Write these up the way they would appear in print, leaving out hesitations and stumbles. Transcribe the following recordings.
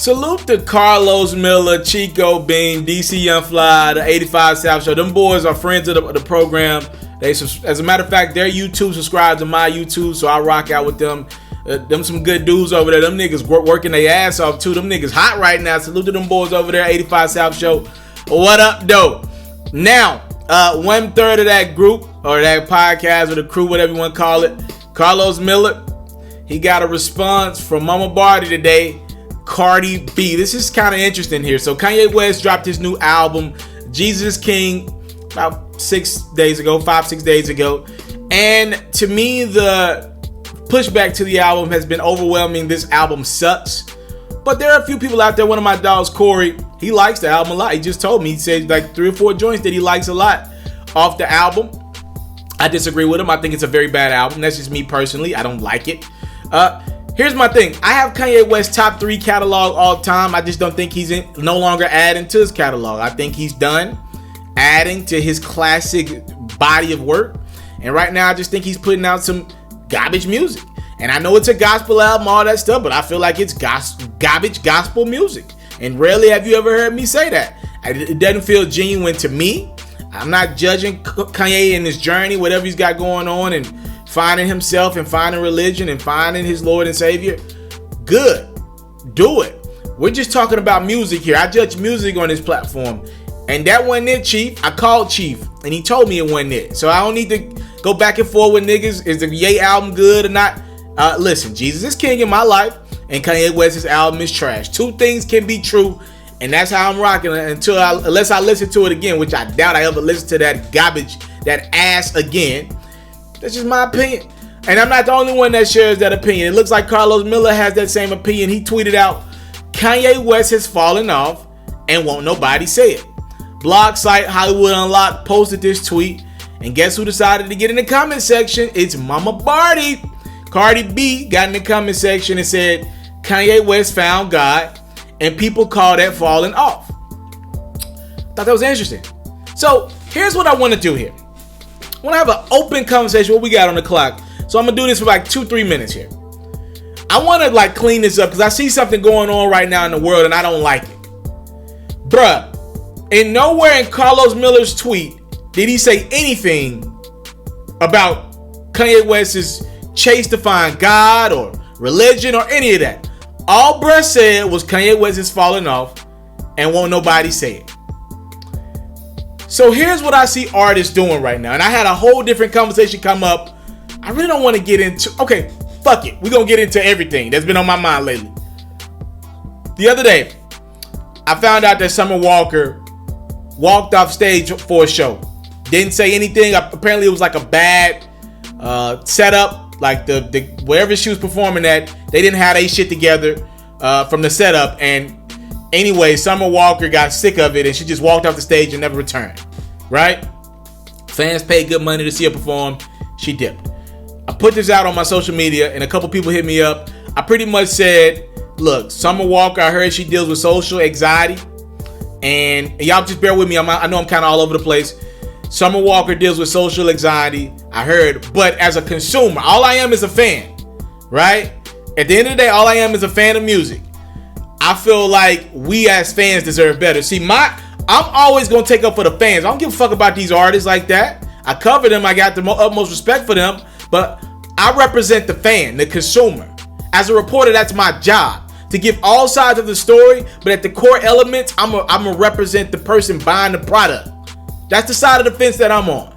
Salute to Carlos Miller, Chico Bean, DC Young Fly, the 85 South Show. Them boys are friends of the program. As a matter of fact, their YouTube subscribes to my YouTube, so I rock out with them. Them some good dudes over there. Them niggas working their ass off too. Them niggas hot right now. Salute to them boys over there, 85 South Show. What up, though? Now, 1/3 of that group or that podcast or the crew, whatever you want to call it, Carlos Miller, he got a response from Mama Barty today. Cardi B. This is kind of interesting here. So Kanye West dropped his new album, Jesus King, about 6 days ago, 5-6 days ago. And to me, the pushback to the album has been overwhelming. This album sucks. But there are a few people out there. One of my dogs, Corey, he likes the album a lot. He just told me, he said like 3 or 4 joints that he likes a lot off the album. I disagree with him. I think it's a very bad album. That's just me personally. I don't like it. Here's my thing. I have Kanye West's top 3 catalog all time. I just don't think he's no longer adding to his catalog. I think he's done adding to his classic body of work. And right now, I just think he's putting out some garbage music. And I know it's a gospel album, all that stuff, but I feel like it's garbage gospel music. And rarely have you ever heard me say that. It doesn't feel genuine to me. I'm not judging Kanye in his journey, whatever he's got going on, and finding himself and finding religion and finding his Lord and Savior. Good. Do it. We're just talking about music here. I judge music on this platform. And that wasn't it, Chief. I called Chief and he told me it wasn't it. So I don't need to go back and forth with niggas. Is the Ye album good or not? Listen, Jesus is king in my life and Kanye West's album is trash. 2 things can be true. And that's how I'm rocking it unless I listen to it again, which I doubt I ever listen to that garbage, that ass again. That's just my opinion. And I'm not the only one that shares that opinion. It looks like Carlos Miller has that same opinion. He tweeted out, Kanye West has fallen off and won't nobody say it. Blog site Hollywood Unlocked posted this tweet. And guess who decided to get in the comment section? It's Mama Barty. Cardi B got in the comment section and said, Kanye West found God. And people call that falling off. Thought that was interesting. So here's what I want to do here. I want to have an open conversation. What we got on the clock? So I'm gonna do this for like 2-3 minutes here. I want to like clean this up because I see something going on right now in the world and I don't like it. Bruh, and nowhere in Carlos Miller's tweet did he say anything about Kanye West's chase to find God or religion or any of that. All bruh said was Kanye West is falling off and won't nobody say it. So here's what I see artists doing right now. And I had a whole different conversation come up. I really don't want to get into... Okay, fuck it. We're going to get into everything that's been on my mind lately. The other day, I found out that Summer Walker walked off stage for a show. Didn't say anything. Apparently, it was like a bad setup. Like the wherever she was performing at, they didn't have their shit together from the setup. And anyway, Summer Walker got sick of it and she just walked off the stage and never returned. Right? Fans paid good money to see her perform. She dipped. I put this out on my social media and a couple people hit me up. I pretty much said, look, Summer Walker, I heard she deals with social anxiety. And y'all just bear with me. I know I'm kind of all over the place. Summer Walker deals with social anxiety, I heard. But as a consumer, all I am is a fan, right? At the end of the day, all I am is a fan of music. I feel like we as fans deserve better. See, I'm always going to take up for the fans. I don't give a fuck about these artists like that. I cover them. I got the utmost respect for them. But I represent the fan, the consumer. As a reporter, that's my job. To give all sides of the story. But at the core elements, I'm going to represent the person buying the product. That's the side of the fence that I'm on.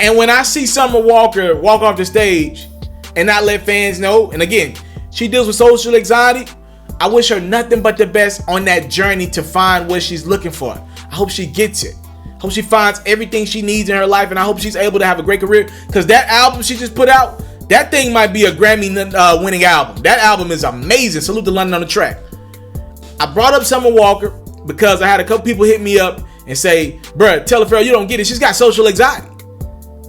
And when I see Summer Walker walk off the stage and not let fans know, and again, she deals with social anxiety, I wish her nothing but the best on that journey to find what she's looking for. I hope she gets it. Hope she finds everything she needs in her life, and I hope she's able to have a great career. Because that album she just put out, that thing might be a Grammy winning album. That album is amazing. Salute to London on the Track. I brought up Summer Walker because I had a couple people hit me up and say, bruh, TALIAFERRO, you don't get it. She's got social anxiety.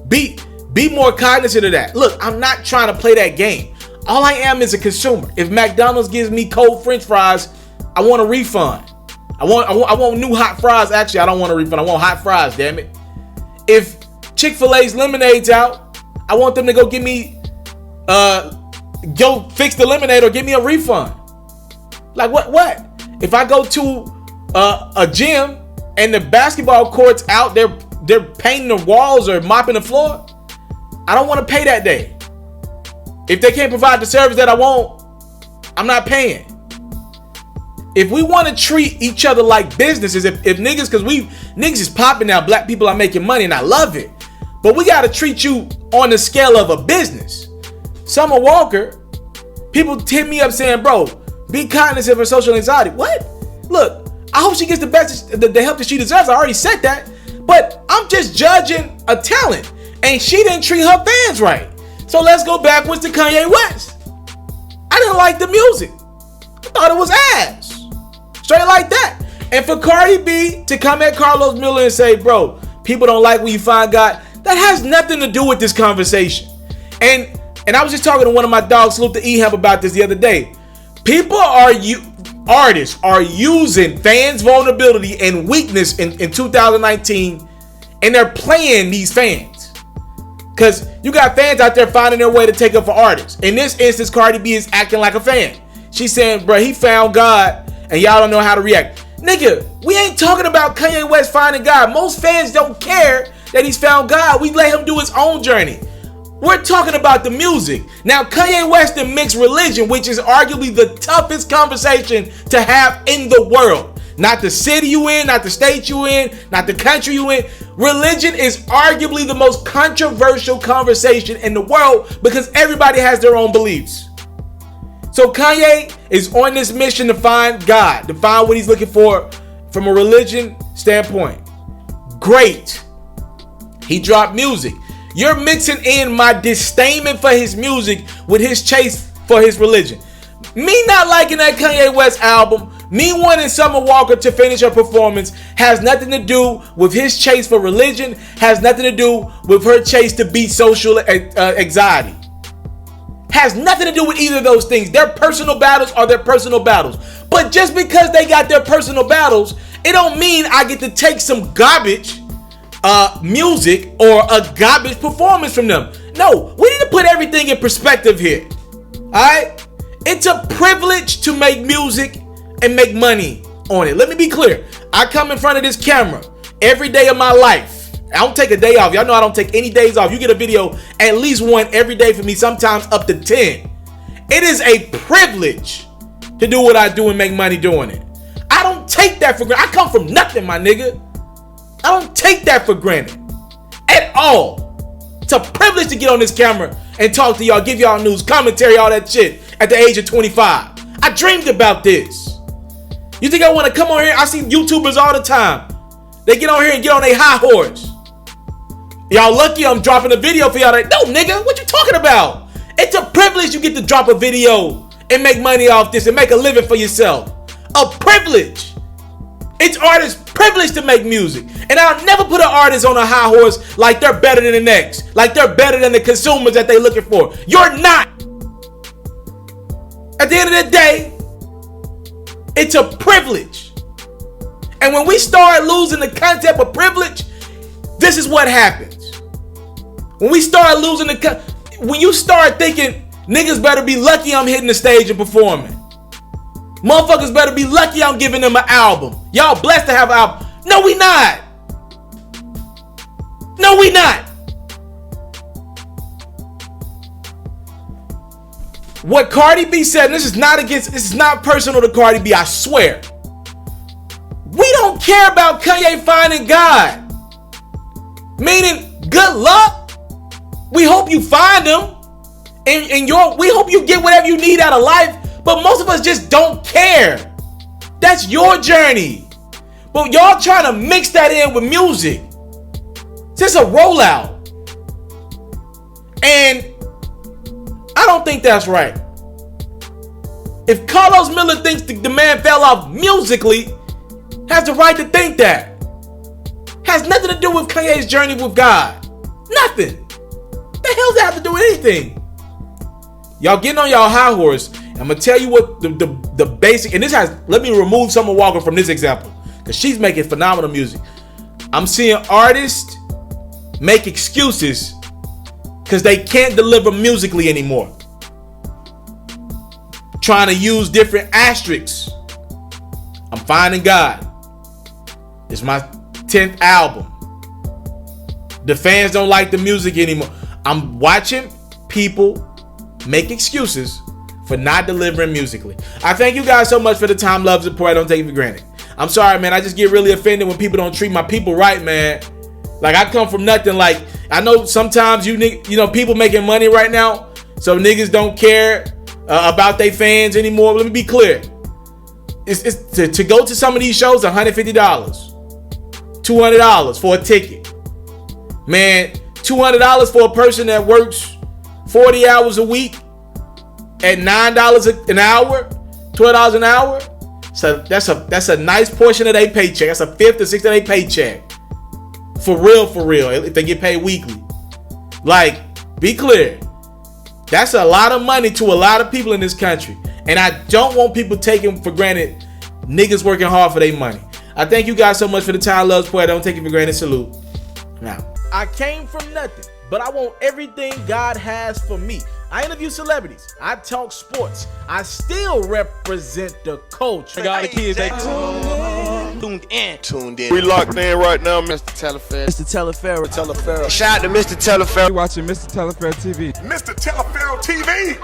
Be more cognizant of that. Look, I'm not trying to play that game. All I am is a consumer. If McDonald's gives me cold French fries, I want a refund. I want new hot fries. Actually, I don't want a refund. I want hot fries, damn it. If Chick-fil-A's lemonade's out, I want them to go fix the lemonade or give me a refund. Like what? If I go to a gym and the basketball court's out, they're painting the walls or mopping the floor, I don't want to pay that day. If they can't provide the service that I want, I'm not paying. If we want to treat each other like businesses, if niggas, because niggas is popping now, black people are making money and I love it. But we got to treat you on the scale of a business. Summer Walker, people hit me up saying, bro, be cognizant of her social anxiety. What? Look, I hope she gets the help that she deserves. I already said that. But I'm just judging a talent. And she didn't treat her fans right. So let's go backwards to Kanye West. I didn't like the music. I thought it was ass. Straight like that. And for Cardi B to come at Carlous Miller and say, bro, people don't like when you find God, that has nothing to do with this conversation. And I was just talking to one of my dogs, Salute to Ehab, about this the other day. Artists are using fans' vulnerability and weakness in 2019, and they're playing these fans. Because you got fans out there finding their way to take up for artists. In this instance, Cardi B is acting like a fan. She's saying, bro, he found God, and y'all don't know how to react. Nigga, we ain't talking about Kanye West finding God. Most fans don't care that he's found God. We let him do his own journey. We're talking about the music. Now, Kanye West and mixed religion, which is arguably the toughest conversation to have in the world. Not the city you in, not the state you in, not the country you in. Religion is arguably the most controversial conversation in the world because everybody has their own beliefs. So Kanye is on this mission to find God, to find what he's looking for from a religion standpoint. Great. He dropped music. You're mixing in my disdain for his music with his chase for his religion. Me not liking that Kanye West album, me wanting Summer Walker to finish her performance has nothing to do with his chase for religion, has nothing to do with her chase to beat social anxiety. Has nothing to do with either of those things. Their personal battles are their personal battles. But just because they got their personal battles, it don't mean I get to take some garbage music or a garbage performance from them. No, we need to put everything in perspective here. Alright? It's a privilege to make music and make money on it. Let me be clear. I come in front of this camera every day of my life. I don't take a day off. Y'all know I don't take any days off. You get a video, at least one every day for me, sometimes up to 10. It is a privilege to do what I do and make money doing it. I don't take that for granted. I come from nothing, my nigga. I don't take that for granted at all. It's a privilege to get on this camera and talk to y'all, give y'all news, commentary, all that shit at the age of 25. I dreamed about this. You think I want to come on here? I see YouTubers all the time. They get on here and get on their high horse. Y'all lucky I'm dropping a video for y'all. Like, no, nigga, what you talking about? It's a privilege you get to drop a video and make money off this and make a living for yourself. A privilege. It's artists' privilege to make music. And I'll never put an artist on a high horse like they're better than the next. Like they're better than the consumers that they're looking for. You're not. At the end of the day, it's a privilege. And when we start losing the concept of privilege, this is what happens. When we start losing when you start thinking niggas better be lucky I'm hitting the stage and performing. Motherfuckers better be lucky I'm giving them an album. Y'all blessed to have an album. No, we not. No, we not. What Cardi B said, and this is not personal to Cardi B, I swear. We don't care about Kanye finding God. Meaning, good luck. We hope you find him. And we hope you get whatever you need out of life. But most of us just don't care. That's your journey. But y'all trying to mix that in with music. It's just a rollout. And I don't think that's right. If Carlous Miller thinks the man fell off musically, has the right to think that. Has nothing to do with Kanye's journey with God. Nothing. The hell does that have to do with anything? Y'all getting on y'all high horse. I'm gonna tell you what the basic, and this has, let me remove Summer Walker from this example because she's making phenomenal music. I'm seeing artists make excuses because they can't deliver musically anymore. trying to use different asterisks. I'm finding God. It's my 10th album. The fans don't like the music anymore. I'm watching people make excuses for not delivering musically. I thank you guys so much for the time, love, support. I don't take it for granted. I'm sorry, man. I just get really offended when people don't treat my people right, man. Like, I come from nothing. Like, I know sometimes you know people making money right now, so niggas don't care about their fans anymore. Let me be clear. It's to go to some of these shows, $150, $200 for a ticket. Man, $200 for a person that works 40 hours a week at $9 an hour, $12 an hour. So that's a nice portion of their paycheck. That's a fifth or sixth of their paycheck. For real, if they get paid weekly. Like, be clear. That's a lot of money to a lot of people in this country. And I don't want people taking for granted niggas working hard for their money. I thank you guys so much for the time, love, support. I don't take it for granted. Salute. Now, I came from nothing, but I want everything God has for me. I interview celebrities. I talk sports. I still represent the culture. I got the kids, they tuned in. We locked in right now, Mr. TALIAFERRO. Shout out to Mr. TALIAFERRO. You're watching Mr. TALIAFERRO TV. Mr. TALIAFERRO TV.